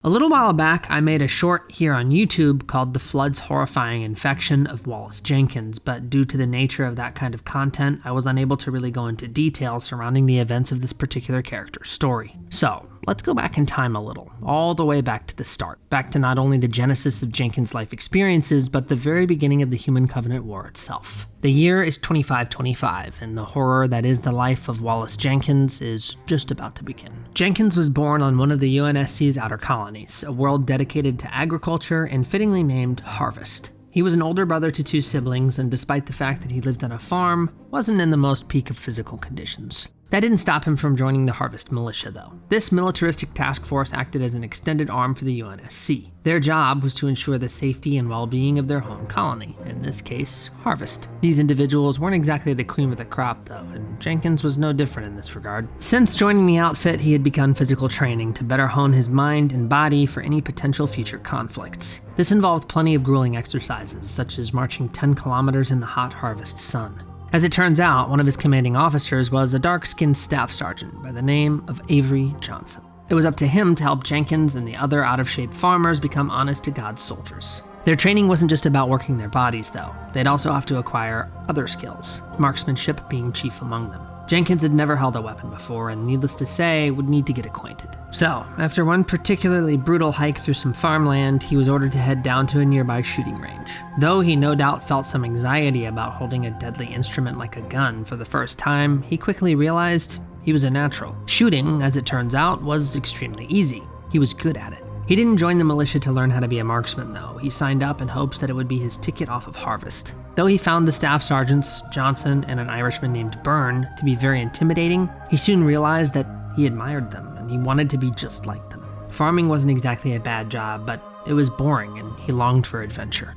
A little while back, I made a short here on YouTube called The Flood's Horrifying Infection of Wallace Jenkins, but due to the nature of that kind of content, I was unable to really go into detail surrounding the events of this particular character's story. So, let's go back in time a little, all the way back to the start, back to not only the genesis of Jenkins' life experiences, but the very beginning of the Human Covenant War itself. The year is 2525, and the horror that is the life of Wallace Jenkins is just about to begin. Jenkins was born on one of the UNSC's outer colonies, a world dedicated to agriculture and fittingly named Harvest. He was an older brother to two siblings, and despite the fact that he lived on a farm, wasn't in the most peak of physical conditions. That didn't stop him from joining the Harvest Militia, though. This militaristic task force acted as an extended arm for the UNSC. Their job was to ensure the safety and well-being of their home colony, in this case, Harvest. These individuals weren't exactly the cream of the crop, though, and Jenkins was no different in this regard. Since joining the outfit, he had begun physical training to better hone his mind and body for any potential future conflicts. This involved plenty of grueling exercises, such as marching 10 kilometers in the hot harvest sun. As it turns out, one of his commanding officers was a dark-skinned staff sergeant by the name of Avery Johnson. It was up to him to help Jenkins and the other out-of-shape farmers become honest-to-God soldiers. Their training wasn't just about working their bodies, though. They'd also have to acquire other skills, marksmanship being chief among them. Jenkins had never held a weapon before, and needless to say, would need to get acquainted. So, after one particularly brutal hike through some farmland, he was ordered to head down to a nearby shooting range. Though he no doubt felt some anxiety about holding a deadly instrument like a gun for the first time, he quickly realized he was a natural. Shooting, as it turns out, was extremely easy. He was good at it. He didn't join the militia to learn how to be a marksman, though. He signed up in hopes that it would be his ticket off of Harvest. Though he found the staff sergeants, Johnson and an Irishman named Byrne, to be very intimidating, he soon realized that he admired them and he wanted to be just like them. Farming wasn't exactly a bad job, but it was boring and he longed for adventure.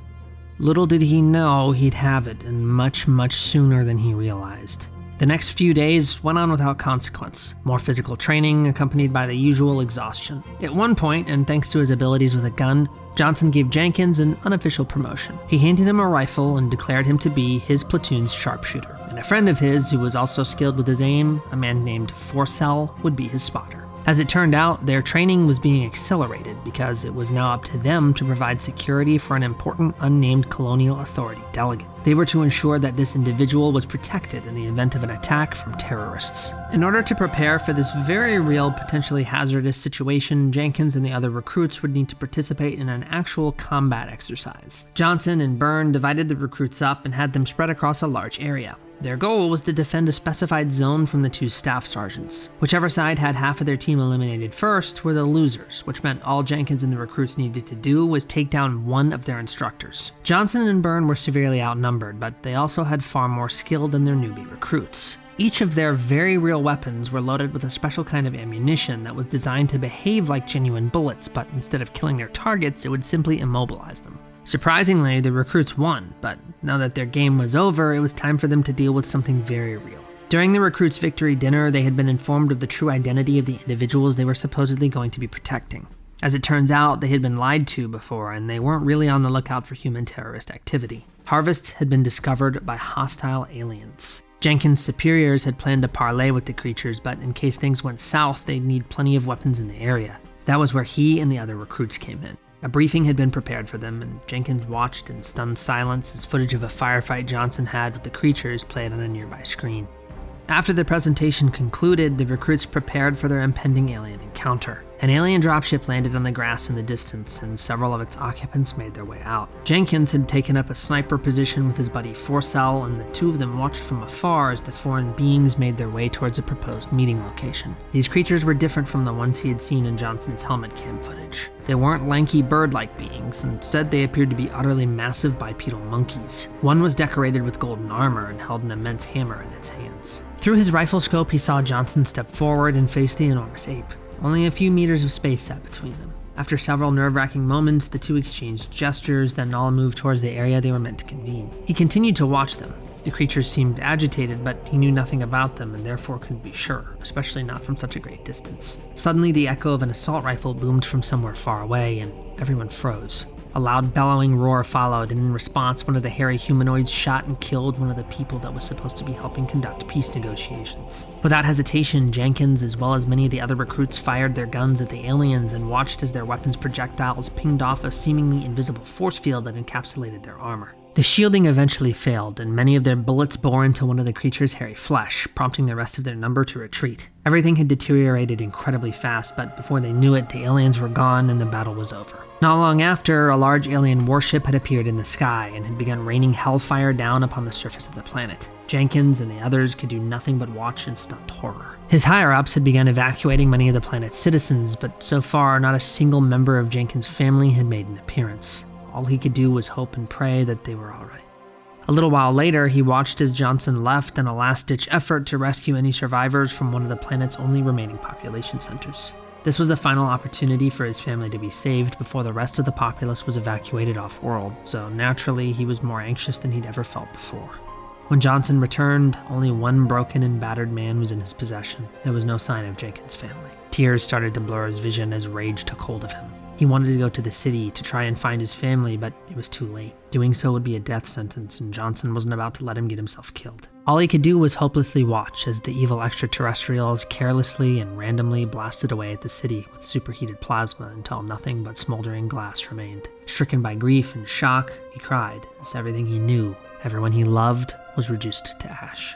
Little did he know he'd have it, and much, much sooner than he realized. The next few days went on without consequence. More physical training accompanied by the usual exhaustion. At one point, and thanks to his abilities with a gun, Johnson gave Jenkins an unofficial promotion. He handed him a rifle and declared him to be his platoon's sharpshooter. And a friend of his, who was also skilled with his aim, a man named Forcell, would be his spotter. As it turned out, their training was being accelerated because it was now up to them to provide security for an important unnamed colonial authority delegate. They were to ensure that this individual was protected in the event of an attack from terrorists. In order to prepare for this very real, potentially hazardous situation, Jenkins and the other recruits would need to participate in an actual combat exercise. Johnson and Byrne divided the recruits up and had them spread across a large area. Their goal was to defend a specified zone from the two staff sergeants. Whichever side had half of their team eliminated first were the losers, which meant all Jenkins and the recruits needed to do was take down one of their instructors. Johnson and Byrne were severely outnumbered, but they also had far more skill than their newbie recruits. Each of their very real weapons were loaded with a special kind of ammunition that was designed to behave like genuine bullets, but instead of killing their targets, it would simply immobilize them. Surprisingly, the recruits won, but now that their game was over, it was time for them to deal with something very real. During the recruits' victory dinner, they had been informed of the true identity of the individuals they were supposedly going to be protecting. As it turns out, they had been lied to before, and they weren't really on the lookout for human terrorist activity. Harvest had been discovered by hostile aliens. Jenkins' superiors had planned to parley with the creatures, but in case things went south, they'd need plenty of weapons in the area. That was where he and the other recruits came in. A briefing had been prepared for them, and Jenkins watched in stunned silence as footage of a firefight Johnson had with the creatures played on a nearby screen. After the presentation concluded, the recruits prepared for their impending alien encounter. An alien dropship landed on the grass in the distance, and several of its occupants made their way out. Jenkins had taken up a sniper position with his buddy Forcell, and the two of them watched from afar as the foreign beings made their way towards a proposed meeting location. These creatures were different from the ones he had seen in Johnson's helmet cam footage. They weren't lanky bird-like beings, instead they appeared to be utterly massive bipedal monkeys. One was decorated with golden armor and held an immense hammer in its hands. Through his rifle scope, he saw Johnson step forward and face the enormous ape. Only a few meters of space sat between them. After several nerve-wracking moments, the two exchanged gestures, then all moved towards the area they were meant to convene. He continued to watch them. The creatures seemed agitated, but he knew nothing about them and therefore couldn't be sure, especially not from such a great distance. Suddenly, the echo of an assault rifle boomed from somewhere far away, and everyone froze. A loud bellowing roar followed, and in response, one of the hairy humanoids shot and killed one of the people that was supposed to be helping conduct peace negotiations. Without hesitation, Jenkins, as well as many of the other recruits, fired their guns at the aliens and watched as their weapons' projectiles pinged off a seemingly invisible force field that encapsulated their armor. The shielding eventually failed, and many of their bullets bore into one of the creature's hairy flesh, prompting the rest of their number to retreat. Everything had deteriorated incredibly fast, but before they knew it, the aliens were gone and the battle was over. Not long after, a large alien warship had appeared in the sky and had begun raining hellfire down upon the surface of the planet. Jenkins and the others could do nothing but watch in stunned horror. His higher-ups had begun evacuating many of the planet's citizens, but so far, not a single member of Jenkins' family had made an appearance. All he could do was hope and pray that they were all right. A little while later, he watched as Johnson left in a last-ditch effort to rescue any survivors from one of the planet's only remaining population centers. This was the final opportunity for his family to be saved before the rest of the populace was evacuated off-world, so naturally he was more anxious than he'd ever felt before. When Johnson returned, only one broken and battered man was in his possession. There was no sign of Jenkins' family. Tears started to blur his vision as rage took hold of him. He wanted to go to the city to try and find his family, but it was too late. Doing so would be a death sentence, and Johnson wasn't about to let him get himself killed. All he could do was hopelessly watch as the evil extraterrestrials carelessly and randomly blasted away at the city with superheated plasma until nothing but smoldering glass remained. Stricken by grief and shock, he cried as everything he knew, everyone he loved, was reduced to ash.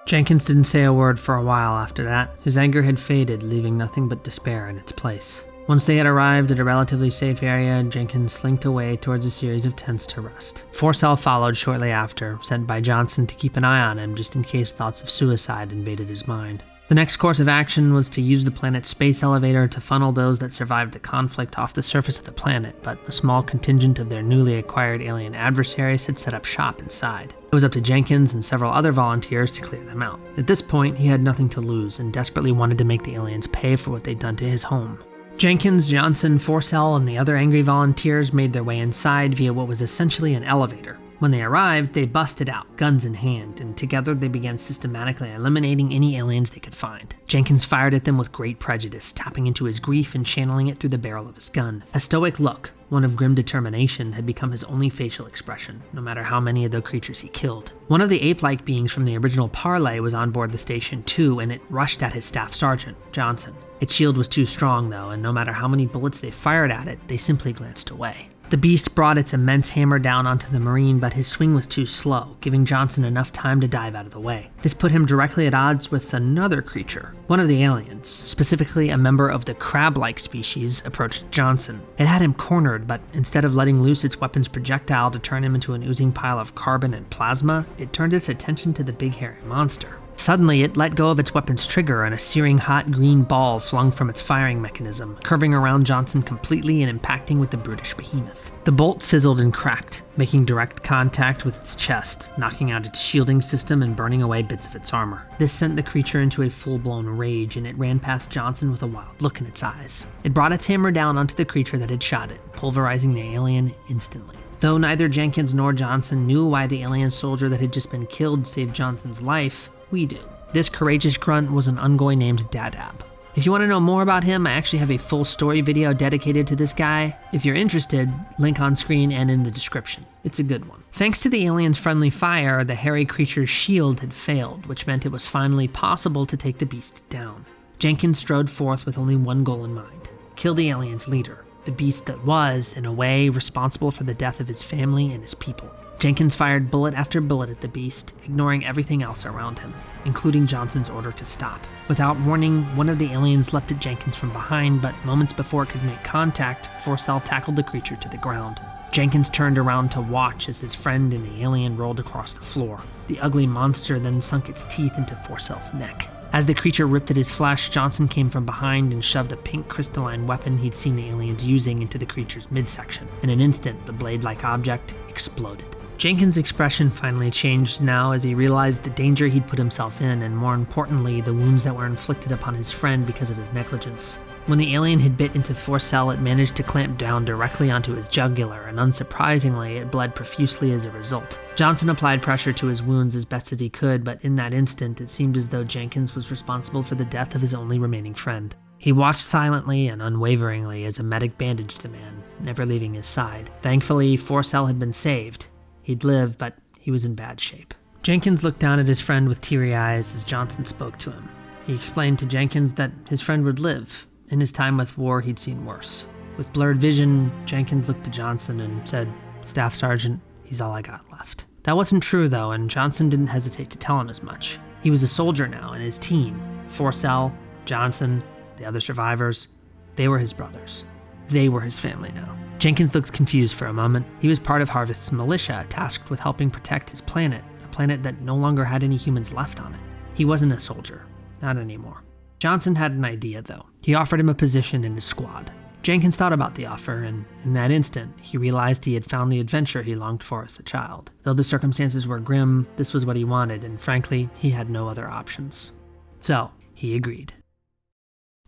Jenkins didn't say a word for a while after that. His anger had faded, leaving nothing but despair in its place. Once they had arrived at a relatively safe area, Jenkins slinked away towards a series of tents to rest. Forcell followed shortly after, sent by Johnson to keep an eye on him just in case thoughts of suicide invaded his mind. The next course of action was to use the planet's space elevator to funnel those that survived the conflict off the surface of the planet, but a small contingent of their newly acquired alien adversaries had set up shop inside. It was up to Jenkins and several other volunteers to clear them out. At this point, he had nothing to lose and desperately wanted to make the aliens pay for what they'd done to his home. Jenkins, Johnson, Forcell, and the other angry volunteers made their way inside via what was essentially an elevator. When they arrived, they busted out, guns in hand, and together they began systematically eliminating any aliens they could find. Jenkins fired at them with great prejudice, tapping into his grief and channeling it through the barrel of his gun. A stoic look, one of grim determination, had become his only facial expression, no matter how many of the creatures he killed. One of the ape-like beings from the original parlay was on board the station too, and it rushed at his staff sergeant, Johnson. Its shield was too strong though, and no matter how many bullets they fired at it, they simply glanced away. The beast brought its immense hammer down onto the Marine, but his swing was too slow, giving Johnson enough time to dive out of the way. This put him directly at odds with another creature. One of the aliens, specifically a member of the crab-like species, approached Johnson. It had him cornered, but instead of letting loose its weapon's projectile to turn him into an oozing pile of carbon and plasma, it turned its attention to the big hairy monster. Suddenly, it let go of its weapon's trigger and a searing hot green ball flung from its firing mechanism, curving around Johnson completely and impacting with the brutish behemoth. The bolt fizzled and cracked, making direct contact with its chest, knocking out its shielding system and burning away bits of its armor. This sent the creature into a full-blown rage, and it ran past Johnson with a wild look in its eyes. It brought its hammer down onto the creature that had shot it, pulverizing the alien instantly. Though neither Jenkins nor Johnson knew why the alien soldier that had just been killed saved Johnson's life, we do. This courageous grunt was an Ungoi named Dadab. If you want to know more about him, I actually have a full story video dedicated to this guy. If you're interested, link on screen and in the description. It's a good one. Thanks to the alien's friendly fire, the hairy creature's shield had failed, which meant it was finally possible to take the beast down. Jenkins strode forth with only one goal in mind: kill the alien's leader, the beast that was, in a way, responsible for the death of his family and his people. Jenkins fired bullet after bullet at the beast, ignoring everything else around him, including Johnson's order to stop. Without warning, one of the aliens leapt at Jenkins from behind, but moments before it could make contact, Forcell tackled the creature to the ground. Jenkins turned around to watch as his friend and the alien rolled across the floor. The ugly monster then sunk its teeth into Forcell's neck. As the creature ripped at his flesh, Johnson came from behind and shoved a pink crystalline weapon he'd seen the aliens using into the creature's midsection. In an instant, the blade-like object exploded. Jenkins' expression finally changed now as he realized the danger he'd put himself in, and more importantly, the wounds that were inflicted upon his friend because of his negligence. When the alien had bit into Forcell, it managed to clamp down directly onto his jugular, and unsurprisingly, it bled profusely as a result. Johnson applied pressure to his wounds as best as he could, but in that instant, it seemed as though Jenkins was responsible for the death of his only remaining friend. He watched silently and unwaveringly as a medic bandaged the man, never leaving his side. Thankfully, Forcell had been saved. He'd live, but he was in bad shape. Jenkins looked down at his friend with teary eyes as Johnson spoke to him. He explained to Jenkins that his friend would live. In his time with war, he'd seen worse. With blurred vision, Jenkins looked to Johnson and said, "Staff Sergeant, he's all I got left." That wasn't true, though, and Johnson didn't hesitate to tell him as much. He was a soldier now, and his team, Forcell, Johnson, the other survivors, they were his brothers. They were his family now. Jenkins looked confused for a moment. He was part of Harvest's militia, tasked with helping protect his planet, a planet that no longer had any humans left on it. He wasn't a soldier. Not anymore. Johnson had an idea, though. He offered him a position in his squad. Jenkins thought about the offer, and in that instant, he realized he had found the adventure he longed for as a child. Though the circumstances were grim, this was what he wanted, and frankly, he had no other options. So, he agreed.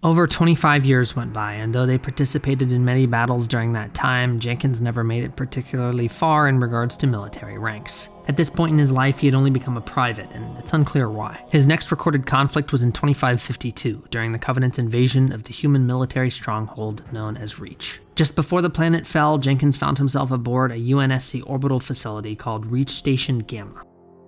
Over 25 years went by, and though they participated in many battles during that time, Jenkins never made it particularly far in regards to military ranks. At this point in his life, he had only become a private, and it's unclear why. His next recorded conflict was in 2552, during the Covenant's invasion of the human military stronghold known as Reach. Just before the planet fell, Jenkins found himself aboard a UNSC orbital facility called Reach Station Gamma.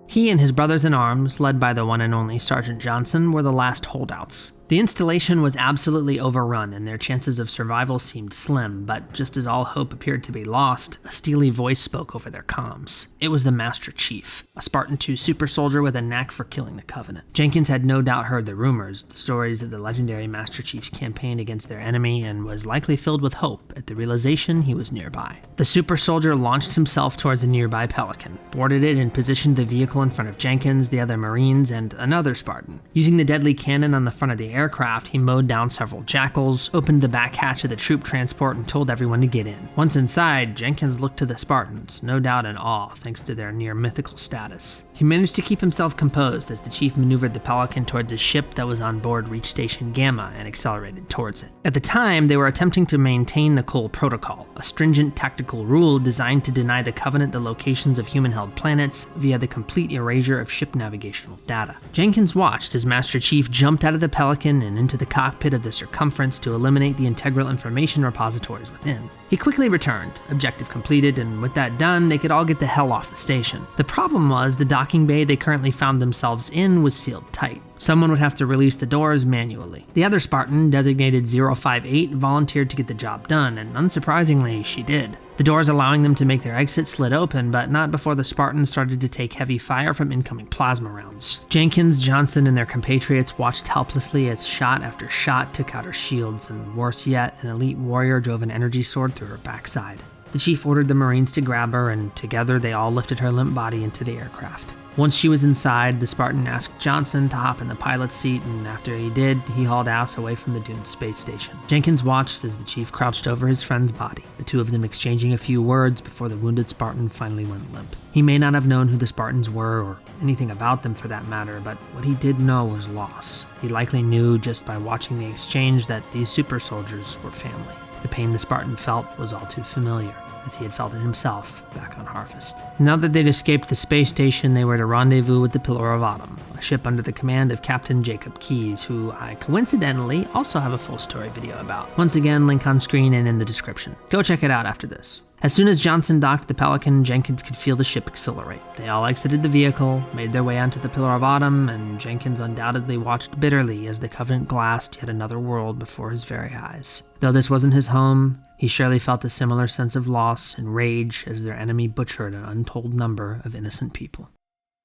He and his brothers-in-arms, led by the one and only Sergeant Johnson, were the last holdouts. The installation was absolutely overrun, and their chances of survival seemed slim, but just as all hope appeared to be lost, a steely voice spoke over their comms. It was the Master Chief, a Spartan II super soldier with a knack for killing the Covenant. Jenkins had no doubt heard the rumors, the stories of the legendary Master Chief's campaign against their enemy, and was likely filled with hope at the realization he was nearby. The super soldier launched himself towards a nearby Pelican, boarded it, and positioned the vehicle in front of Jenkins, the other Marines, and another Spartan. Using the deadly cannon on the front of the aircraft, he mowed down several jackals, opened the back hatch of the troop transport, and told everyone to get in. Once inside, Jenkins looked to the Spartans, no doubt in awe thanks to their near mythical status. He managed to keep himself composed as the chief maneuvered the Pelican towards a ship that was on board Reach Station Gamma and accelerated towards it. At the time, they were attempting to maintain the Cole Protocol, a stringent tactical rule designed to deny the Covenant the locations of human-held planets via the complete erasure of ship navigational data. Jenkins watched as Master Chief jumped out of the Pelican and into the cockpit of the Circumference to eliminate the integral information repositories within. He quickly returned, objective completed, and with that done, they could all get the hell off the station. The problem was the docking bay they currently found themselves in was sealed tight. Someone would have to release the doors manually. The other Spartan, designated 058, volunteered to get the job done, and unsurprisingly, she did. The doors allowing them to make their exit slid open, but not before the Spartans started to take heavy fire from incoming plasma rounds. Jenkins, Johnson, and their compatriots watched helplessly as shot after shot took out her shields, and worse yet, an elite warrior drove an energy sword through her backside. The chief ordered the Marines to grab her, and together they all lifted her limp body into the aircraft. Once she was inside, the Spartan asked Johnson to hop in the pilot's seat, and after he did, he hauled ass away from the doomed space station. Jenkins watched as the chief crouched over his friend's body, the two of them exchanging a few words before the wounded Spartan finally went limp. He may not have known who the Spartans were, or anything about them for that matter, but what he did know was loss. He likely knew just by watching the exchange that these super soldiers were family. The pain the Spartan felt was all too familiar, as he had felt it himself back on Harvest. Now that they'd escaped the space station, they were to rendezvous with the Pillar of Autumn, a ship under the command of Captain Jacob Keyes, who I coincidentally also have a full story video about. Once again, link on screen and in the description. Go check it out after this. As soon as Johnson docked the Pelican, Jenkins could feel the ship accelerate. They all exited the vehicle, made their way onto the Pillar of Autumn, and Jenkins undoubtedly watched bitterly as the Covenant glassed yet another world before his very eyes. Though this wasn't his home, he surely felt a similar sense of loss and rage as their enemy butchered an untold number of innocent people.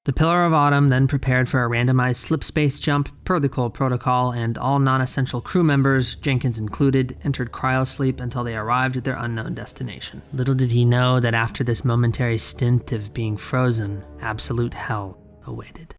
The Pillar of Autumn then prepared for a randomized slip space jump per the Cole Protocol, and all non-essential crew members, Jenkins included, entered cryosleep until they arrived at their unknown destination. Little did he know that after this momentary stint of being frozen, absolute hell awaited.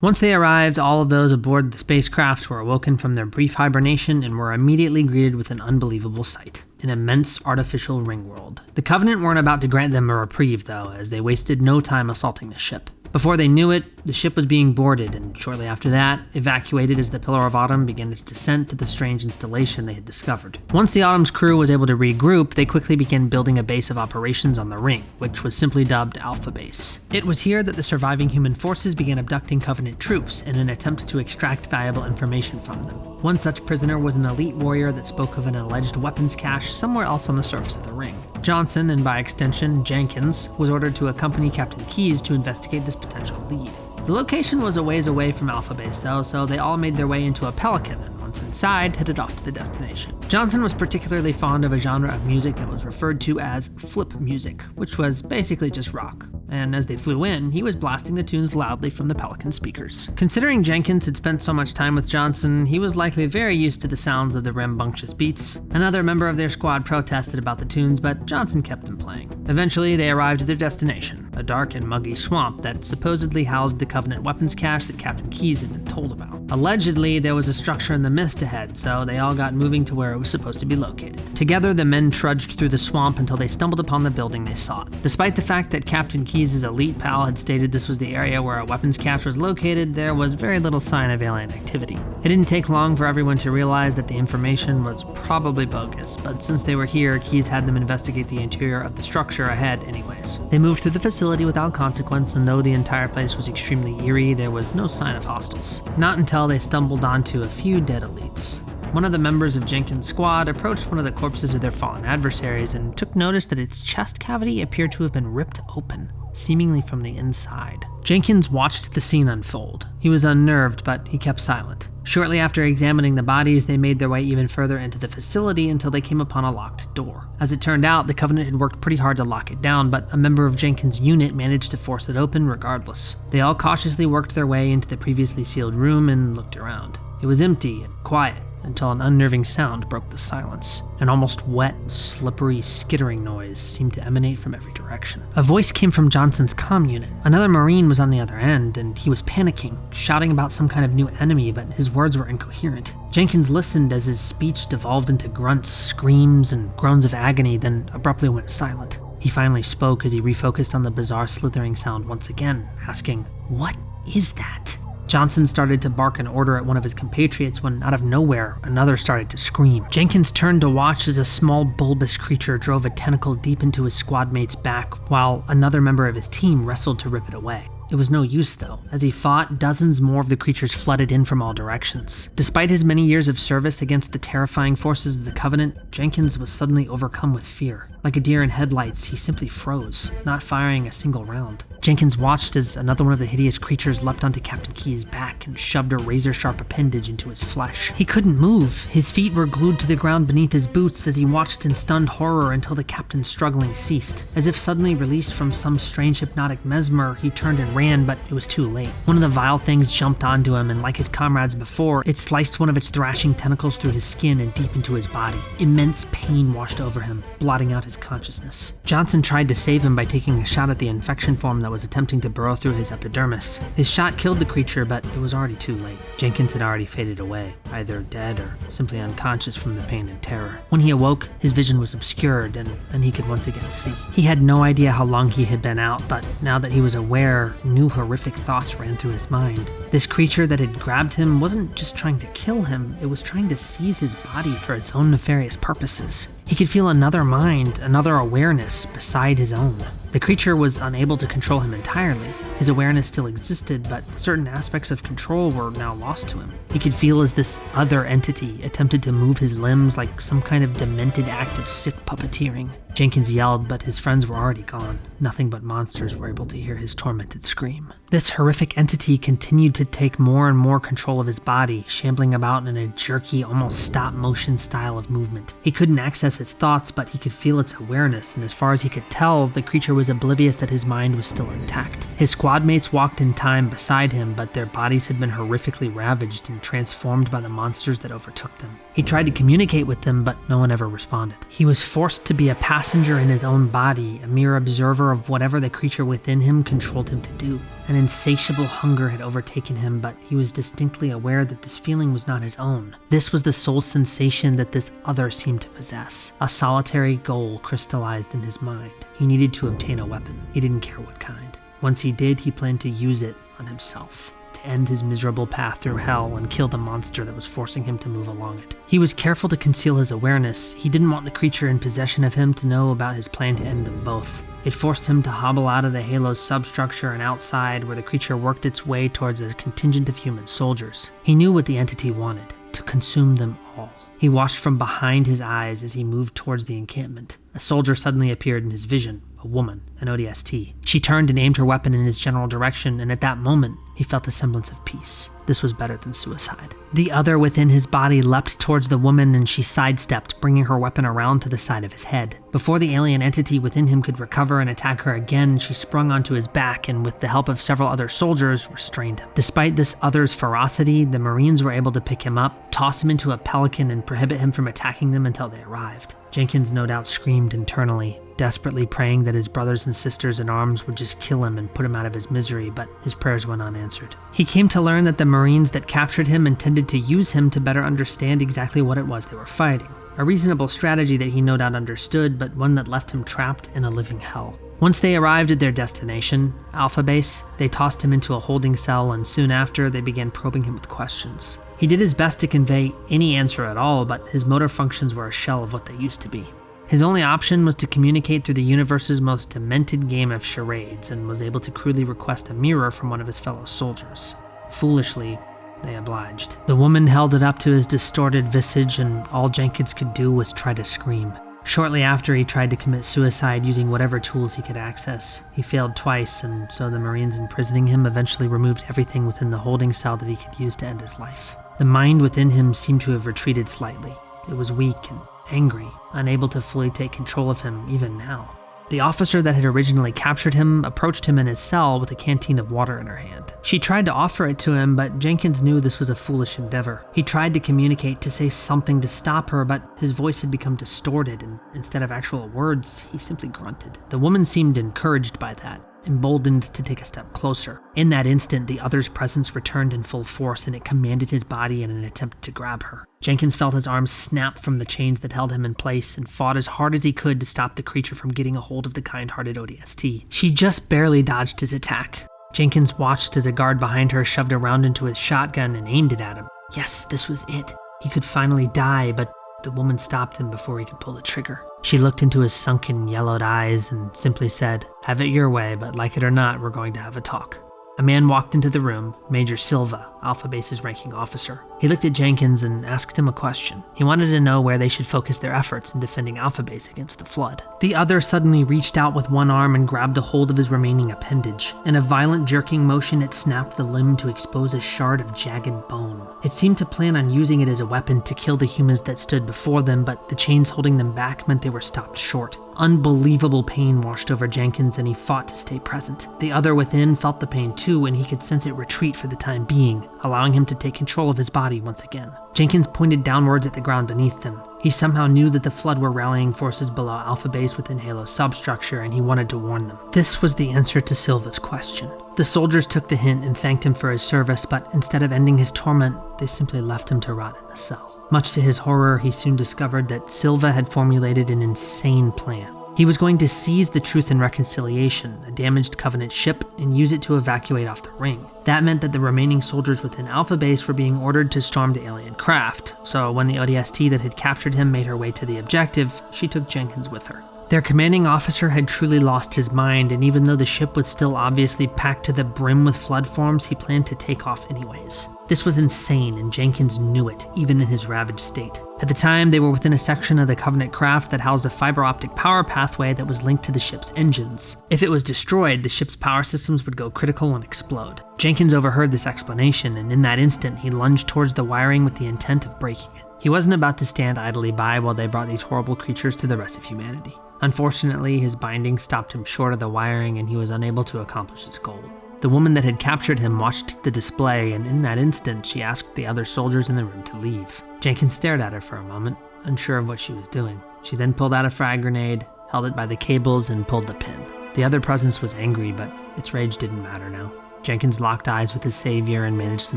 Once they arrived, all of those aboard the spacecraft were awoken from their brief hibernation and were immediately greeted with an unbelievable sight: an immense artificial ring world. The Covenant weren't about to grant them a reprieve, though, as they wasted no time assaulting the ship. Before they knew it, The ship was being boarded, and shortly after that, evacuated as the Pillar of Autumn began its descent to the strange installation they had discovered. Once the Autumn's crew was able to regroup, they quickly began building a base of operations on the ring, which was simply dubbed Alpha Base. It was here that the surviving human forces began abducting Covenant troops in an attempt to extract valuable information from them. One such prisoner was an elite warrior that spoke of an alleged weapons cache somewhere else on the surface of the ring. Johnson, and by extension Jenkins, was ordered to accompany Captain Keyes to investigate this potential lead. The location was a ways away from Alpha Base though, so they all made their way into a Pelican and once inside, headed off to the destination. Johnson was particularly fond of a genre of music that was referred to as flip music, which was basically just rock. And as they flew in, he was blasting the tunes loudly from the Pelican speakers. Considering Jenkins had spent so much time with Johnson, he was likely very used to the sounds of the rambunctious beats. Another member of their squad protested about the tunes, but Johnson kept them playing. Eventually, they arrived at their destination, a dark and muggy swamp that supposedly housed the Covenant weapons cache that Captain Keyes had been told about. Allegedly, there was a structure in the mist ahead, so they all got moving to where it was supposed to be located. Together, the men trudged through the swamp until they stumbled upon the building they sought. Despite the fact that Captain Keyes' elite pal had stated this was the area where a weapons cache was located, there was very little sign of alien activity. It didn't take long for everyone to realize that the information was probably bogus, but since they were here, Keyes had them investigate the interior of the structure ahead anyways. They moved through the facility without consequence, and though the entire place was extremely eerie, there was no sign of hostiles. Not until they stumbled onto a few dead elites. One of the members of Jenkins' squad approached one of the corpses of their fallen adversaries and took notice that its chest cavity appeared to have been ripped open, seemingly from the inside. Jenkins watched the scene unfold. He was unnerved, but he kept silent. Shortly after examining the bodies, they made their way even further into the facility until they came upon a locked door. As it turned out, the Covenant had worked pretty hard to lock it down, but a member of Jenkins' unit managed to force it open regardless. They all cautiously worked their way into the previously sealed room and looked around. It was empty and quiet, until an unnerving sound broke the silence. An almost wet, slippery, skittering noise seemed to emanate from every direction. A voice came from Johnson's comm unit. Another Marine was on the other end, and he was panicking, shouting about some kind of new enemy, but his words were incoherent. Jenkins listened as his speech devolved into grunts, screams, and groans of agony, then abruptly went silent. He finally spoke as he refocused on the bizarre slithering sound once again, asking, "What is that?" Johnson started to bark an order at one of his compatriots when, out of nowhere, another started to scream. Jenkins turned to watch as a small, bulbous creature drove a tentacle deep into his squad mate's back, while another member of his team wrestled to rip it away. It was no use though. As he fought, dozens more of the creatures flooded in from all directions. Despite his many years of service against the terrifying forces of the Covenant, Jenkins was suddenly overcome with fear. Like a deer in headlights, he simply froze, not firing a single round. Jenkins watched as another one of the hideous creatures leapt onto Captain Keyes' back and shoved a razor-sharp appendage into his flesh. He couldn't move. His feet were glued to the ground beneath his boots as he watched in stunned horror until the captain's struggling ceased. As if suddenly released from some strange hypnotic mesmer, he turned and ran, but it was too late. One of the vile things jumped onto him, and like his comrades before, it sliced one of its thrashing tentacles through his skin and deep into his body. Immense pain washed over him, blotting out his consciousness. Johnson tried to save him by taking a shot at the infection form that was attempting to burrow through his epidermis. His shot killed the creature, but it was already too late. Jenkins had already faded away, either dead or simply unconscious from the pain and terror. When he awoke, his vision was obscured, and then he could once again see. He had no idea how long he had been out, but now that he was aware, new horrific thoughts ran through his mind. This creature that had grabbed him wasn't just trying to kill him, it was trying to seize his body for its own nefarious purposes. He could feel another mind, another awareness beside his own. The creature was unable to control him entirely. His awareness still existed, but certain aspects of control were now lost to him. He could feel as this other entity attempted to move his limbs like some kind of demented act of sick puppeteering. Jenkins yelled, but his friends were already gone. Nothing but monsters were able to hear his tormented scream. This horrific entity continued to take more and more control of his body, shambling about in a jerky, almost stop-motion style of movement. He couldn't access his thoughts, but he could feel its awareness, and as far as he could tell, the creature was oblivious that his mind was still intact. His squad mates walked in time beside him, but their bodies had been horrifically ravaged and transformed by the monsters that overtook them. He tried to communicate with them, but no one ever responded. He was forced to be a passenger in his own body, a mere observer of whatever the creature within him controlled him to do. An insatiable hunger had overtaken him, but he was distinctly aware that this feeling was not his own. This was the sole sensation that this other seemed to possess. A solitary goal crystallized in his mind. He needed to obtain a weapon. He didn't care what kind. Once he did, he planned to use it on himself, to end his miserable path through hell and kill the monster that was forcing him to move along it. He was careful to conceal his awareness. He didn't want the creature in possession of him to know about his plan to end them both. It forced him to hobble out of the Halo's substructure and outside, where the creature worked its way towards a contingent of human soldiers. He knew what the entity wanted: to consume them all. He watched from behind his eyes as he moved towards the encampment. A soldier suddenly appeared in his vision, a woman, an ODST. She turned and aimed her weapon in his general direction, and at that moment, he felt a semblance of peace. This was better than suicide. The other within his body leapt towards the woman, and she sidestepped, bringing her weapon around to the side of his head. Before the alien entity within him could recover and attack her again, she sprung onto his back and, with the help of several other soldiers, restrained him. Despite this other's ferocity, the Marines were able to pick him up, toss him into a pelican, and prohibit him from attacking them until they arrived. Jenkins no doubt screamed internally, desperately praying that his brothers and sisters in arms would just kill him and put him out of his misery, but his prayers went unanswered. He came to learn that the Marines that captured him intended to use him to better understand exactly what it was they were fighting. A reasonable strategy that he no doubt understood, but one that left him trapped in a living hell. Once they arrived at their destination, Alpha Base, they tossed him into a holding cell, and soon after, they began probing him with questions. He did his best to convey any answer at all, but his motor functions were a shell of what they used to be. His only option was to communicate through the universe's most demented game of charades, and was able to crudely request a mirror from one of his fellow soldiers. Foolishly, they obliged. The woman held it up to his distorted visage, and all Jenkins could do was try to scream. Shortly after, he tried to commit suicide using whatever tools he could access. He failed twice, and so the Marines imprisoning him eventually removed everything within the holding cell that he could use to end his life. The mind within him seemed to have retreated slightly. It was weak and angry, unable to fully take control of him even now. The officer that had originally captured him approached him in his cell with a canteen of water in her hand. She tried to offer it to him, but Jenkins knew this was a foolish endeavor. He tried to communicate, to say something to stop her, but his voice had become distorted, and instead of actual words, he simply grunted. The woman seemed encouraged by that, emboldened to take a step closer. In that instant, the other's presence returned in full force, and it commanded his body in an attempt to grab her. Jenkins felt his arms snap from the chains that held him in place and fought as hard as he could to stop the creature from getting a hold of the kind-hearted ODST. She just barely dodged his attack. Jenkins watched as a guard behind her shoved a round into his shotgun and aimed it at him. Yes, this was it. He could finally die, but the woman stopped him before he could pull the trigger. She looked into his sunken, yellowed eyes and simply said, "Have it your way, but like it or not, we're going to have a talk." A man walked into the room, Major Silva, Alpha Base's ranking officer. He looked at Jenkins and asked him a question. He wanted to know where they should focus their efforts in defending Alpha Base against the Flood. The other suddenly reached out with one arm and grabbed a hold of his remaining appendage. In a violent jerking motion, it snapped the limb to expose a shard of jagged bone. It seemed to plan on using it as a weapon to kill the humans that stood before them, but the chains holding them back meant they were stopped short. Unbelievable pain washed over Jenkins, and he fought to stay present. The other within felt the pain too, and he could sense it retreat for the time being, allowing him to take control of his body once again. Jenkins pointed downwards at the ground beneath them. He somehow knew that the Flood were rallying forces below Alpha Base within Halo's substructure, and he wanted to warn them. This was the answer to Silva's question. The soldiers took the hint and thanked him for his service, but instead of ending his torment, they simply left him to rot in the cell. Much to his horror, he soon discovered that Silva had formulated an insane plan. He was going to seize the Truth and Reconciliation, a damaged Covenant ship, and use it to evacuate off the ring. That meant that the remaining soldiers within Alpha Base were being ordered to storm the alien craft, so when the ODST that had captured him made her way to the objective, she took Jenkins with her. Their commanding officer had truly lost his mind, and even though the ship was still obviously packed to the brim with flood forms, he planned to take off anyways. This was insane, and Jenkins knew it, even in his ravaged state. At the time, they were within a section of the Covenant craft that housed a fiber optic power pathway that was linked to the ship's engines. If it was destroyed, the ship's power systems would go critical and explode. Jenkins overheard this explanation, and in that instant, he lunged towards the wiring with the intent of breaking it. He wasn't about to stand idly by while they brought these horrible creatures to the rest of humanity. Unfortunately, his binding stopped him short of the wiring, and he was unable to accomplish his goal. The woman that had captured him watched the display, and in that instant, she asked the other soldiers in the room to leave. Jenkins stared at her for a moment, unsure of what she was doing. She then pulled out a frag grenade, held it by the cables, and pulled the pin. The other presence was angry, but its rage didn't matter now. Jenkins locked eyes with his savior and managed to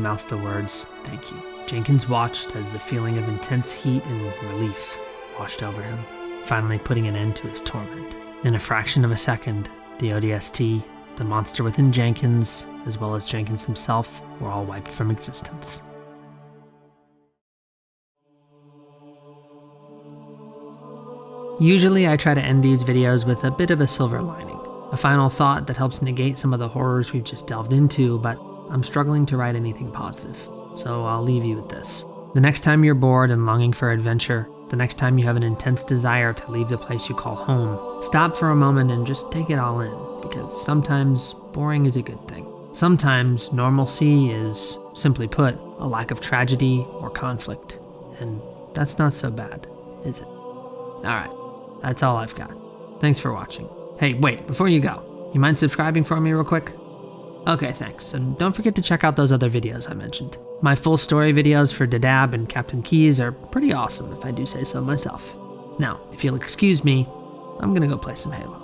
mouth the words, "Thank you." Jenkins watched as a feeling of intense heat and relief washed over him, finally putting an end to his torment. In a fraction of a second, the ODST the monster within Jenkins, as well as Jenkins himself, were all wiped from existence. Usually I try to end these videos with a bit of a silver lining, a final thought that helps negate some of the horrors we've just delved into, but I'm struggling to write anything positive, so I'll leave you with this. The next time you're bored and longing for adventure, the next time you have an intense desire to leave the place you call home, stop for a moment and just take it all in, because sometimes boring is a good thing. Sometimes normalcy is, simply put, a lack of tragedy or conflict, and that's not so bad, is it? Alright, that's all I've got. Thanks for watching. Hey, wait, before you go, you mind subscribing for me real quick? Okay, thanks, and don't forget to check out those other videos I mentioned. My full story videos for Dadab and Captain Keys are pretty awesome, if I do say so myself. Now, if you'll excuse me, I'm gonna go play some Halo.